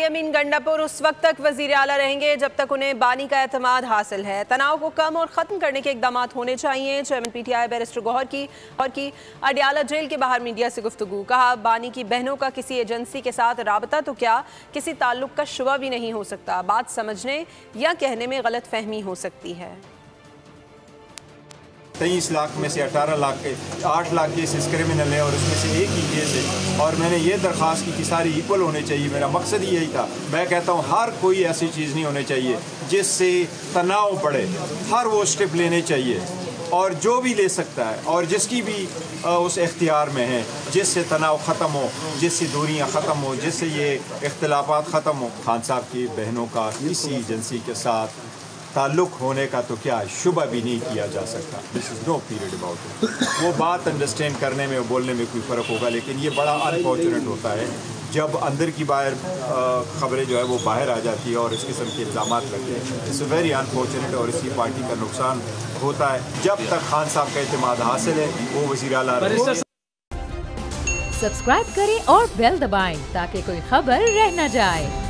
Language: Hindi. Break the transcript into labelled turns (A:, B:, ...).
A: अमीन गंडापुर उस वक्त तक वजीर आला रहेंगे जब तक उन्हें बानी का एतमाद हासिल है। तनाव को कम और ख़त्म करने के इकदाम होने चाहिए। चेयरमैन PTI बैरिस्टर गौहर की अडियाला जेल के बाहर मीडिया से गुफ्तगू। कहा, बानी की बहनों का किसी एजेंसी के साथ राबता तो क्या, किसी ताल्लुक का शुबा भी नहीं हो सकता। बात समझने या कहने में गलत फहमी हो सकती है।
B: 23 लाख में से 18 लाख के 8 लाख केसेस क्रिमिनल है और उसमें से एक ही केस है और मैंने ये दरख्वास्त की कि सारी इक्वल होने चाहिए। मेरा मकसद ही यही था। मैं कहता हूँ हर कोई ऐसी चीज़ नहीं होनी चाहिए जिससे तनाव बढ़े। हर वो स्टेप लेने चाहिए और जो भी ले सकता है और जिसकी भी उस इख्तियार में है, जिससे तनाव ख़त्म हो, जिससे दूरियाँ ख़त्म हो, जिससे ये इख्तिलाफ़ात ख़त्म हो। खान साहब की बहनों का किसी एजेंसी के साथ ताल्लुक़ होने का तो क्या शुबा भी नहीं किया जा सकता। This is no period about it. वो बात अंडरस्टैंड करने में, बोलने में कोई फ़र्क होगा, लेकिन ये बड़ा अनफॉर्चुनेट होता है जब अंदर की बाहर ख़बरें जो है वो बाहर आ जाती है और इस किस्म के इल्ज़ाम लगते हैं। इट्स वेरी अनफॉर्चुनेट और इसी पार्टी का नुकसान होता है। जब तक खान साहब का एतमाद हासिल है वो वज़ीर आला रहे।
C: सब्सक्राइब करें और बेल दबाएं ताकि कोई खबर रह न जाए।